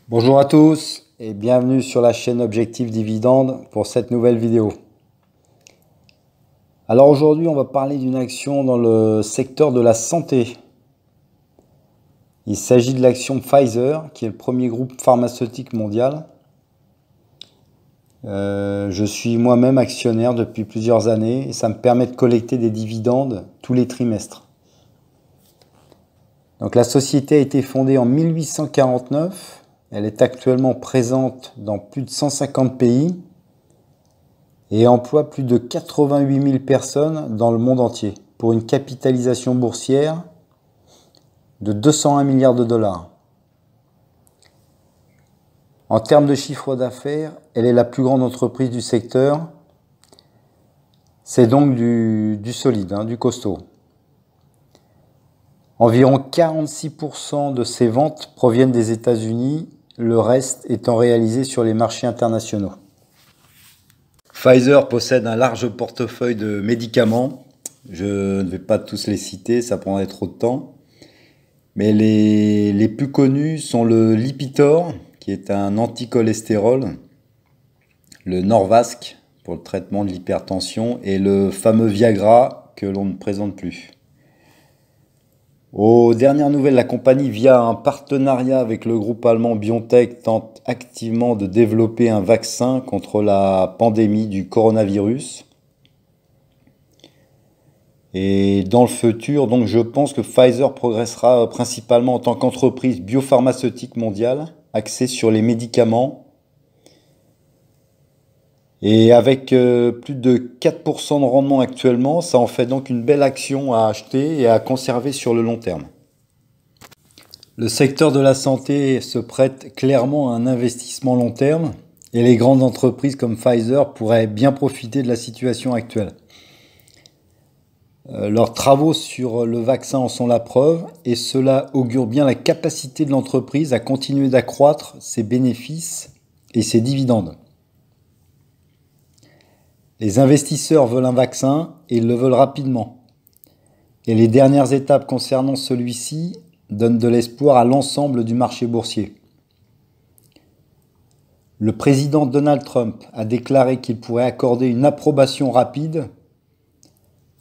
Bonjour à tous et bienvenue sur la chaîne Objectif Dividende pour cette nouvelle vidéo. Alors aujourd'hui on va parler d'une action dans le secteur de la santé. Il s'agit de l'action Pfizer qui est le premier groupe pharmaceutique mondial. Je suis moi-même actionnaire depuis plusieurs années et ça me permet de collecter des dividendes tous les trimestres. Donc la société a été fondée en 1849. Elle est actuellement présente dans plus de 150 pays et emploie plus de 88 000 personnes dans le monde entier pour une capitalisation boursière de 201 milliards de dollars. En termes de chiffre d'affaires, elle est la plus grande entreprise du secteur. C'est donc du solide, du costaud. Environ 46% de ses ventes proviennent des États-Unis, le reste étant réalisé sur les marchés internationaux. Pfizer possède un large portefeuille de médicaments. Je ne vais pas tous les citer, ça prendrait trop de temps. Mais les plus connus sont le Lipitor, qui est un anticholestérol, le Norvasc pour le traitement de l'hypertension et le fameux Viagra que l'on ne présente plus. Aux dernières nouvelles, la compagnie, via un partenariat avec le groupe allemand BioNTech, tente activement de développer un vaccin contre la pandémie du coronavirus. Et dans le futur, donc, je pense que Pfizer progressera principalement en tant qu'entreprise biopharmaceutique mondiale, axée sur les médicaments. Et avec plus de 4% de rendement actuellement, ça en fait donc une belle action à acheter et à conserver sur le long terme. Le secteur de la santé se prête clairement à un investissement long terme et les grandes entreprises comme Pfizer pourraient bien profiter de la situation actuelle. Leurs travaux sur le vaccin en sont la preuve et cela augure bien la capacité de l'entreprise à continuer d'accroître ses bénéfices et ses dividendes. Les investisseurs veulent un vaccin et ils le veulent rapidement. Et les dernières étapes concernant celui-ci donnent de l'espoir à l'ensemble du marché boursier. Le président Donald Trump a déclaré qu'il pourrait accorder une approbation rapide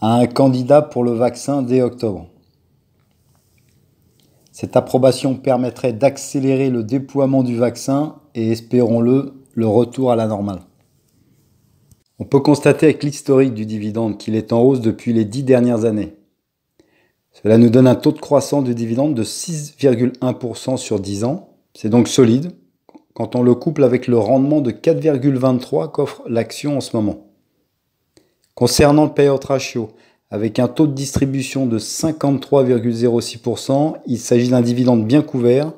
à un candidat pour le vaccin dès octobre. Cette approbation permettrait d'accélérer le déploiement du vaccin et, espérons-le, le retour à la normale. On peut constater avec l'historique du dividende qu'il est en hausse depuis les 10 dernières années. Cela nous donne un taux de croissance du dividende de 6,1% sur 10 ans. C'est donc solide quand on le couple avec le rendement de 4,23 qu'offre l'action en ce moment. Concernant le payout ratio, avec un taux de distribution de 53,06%, il s'agit d'un dividende bien couvert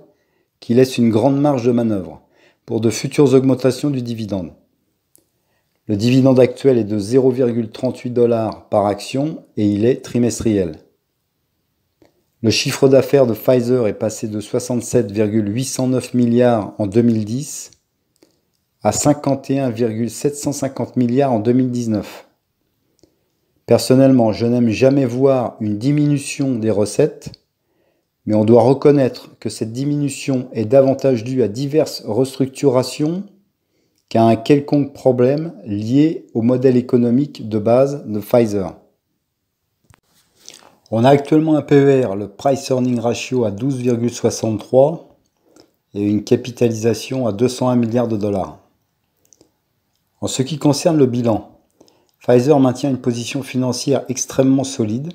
qui laisse une grande marge de manœuvre pour de futures augmentations du dividende. Le dividende actuel est de 0,38 $ par action et il est trimestriel. Le chiffre d'affaires de Pfizer est passé de 67,809 milliards en 2010 à 51,750 milliards en 2019. Personnellement, je n'aime jamais voir une diminution des recettes, mais on doit reconnaître que cette diminution est davantage due à diverses restructurations qu'à un quelconque problème lié au modèle économique de base de Pfizer. On a actuellement un PER, le Price Earning Ratio, à 12,63 et une capitalisation à 201 milliards de dollars. En ce qui concerne le bilan, Pfizer maintient une position financière extrêmement solide.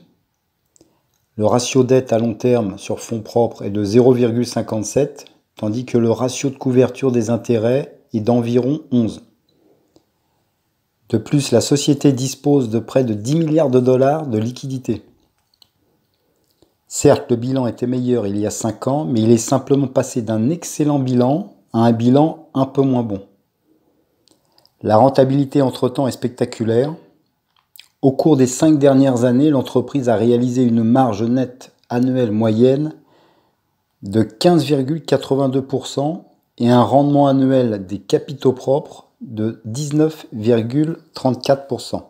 Le ratio dette à long terme sur fonds propres est de 0,57, tandis que le ratio de couverture des intérêts est d'environ 11. De plus, la société dispose de près de 10 milliards de dollars de liquidités. Certes, le bilan était meilleur il y a 5 ans, mais il est simplement passé d'un excellent bilan à un bilan un peu moins bon. La rentabilité entre-temps est spectaculaire. Au cours des 5 dernières années, l'entreprise a réalisé une marge nette annuelle moyenne de 15,82% et un rendement annuel des capitaux propres de 19,34%.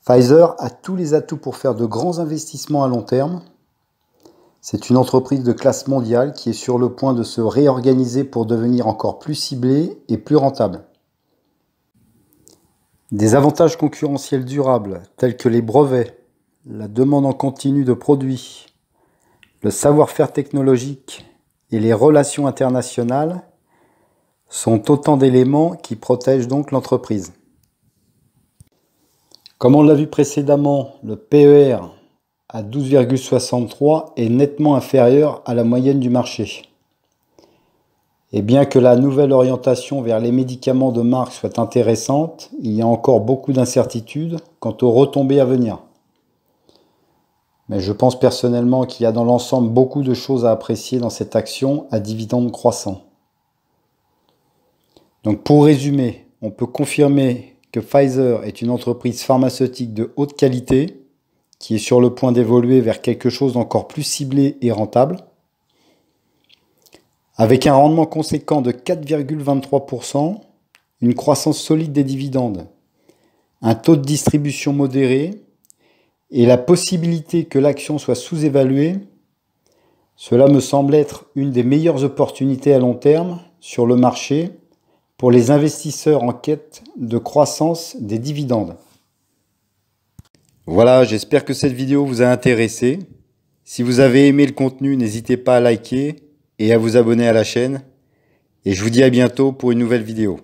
Pfizer a tous les atouts pour faire de grands investissements à long terme. C'est une entreprise de classe mondiale qui est sur le point de se réorganiser pour devenir encore plus ciblée et plus rentable. Des avantages concurrentiels durables tels que les brevets, la demande en continu de produits, le savoir-faire technologique et les relations internationales sont autant d'éléments qui protègent donc l'entreprise. Comme on l'a vu précédemment, le PER à 12,63 est nettement inférieur à la moyenne du marché. Et bien que la nouvelle orientation vers les médicaments de marque soit intéressante, il y a encore beaucoup d'incertitudes quant aux retombées à venir. Mais je pense personnellement qu'il y a dans l'ensemble beaucoup de choses à apprécier dans cette action à dividendes croissants. Donc pour résumer, on peut confirmer que Pfizer est une entreprise pharmaceutique de haute qualité qui est sur le point d'évoluer vers quelque chose d'encore plus ciblé et rentable. Avec un rendement conséquent de 4,23%, une croissance solide des dividendes, un taux de distribution modéré et la possibilité que l'action soit sous-évaluée, cela me semble être une des meilleures opportunités à long terme sur le marché pour les investisseurs en quête de croissance des dividendes. Voilà, j'espère que cette vidéo vous a intéressé. Si vous avez aimé le contenu, n'hésitez pas à liker et à vous abonner à la chaîne. Et je vous dis à bientôt pour une nouvelle vidéo.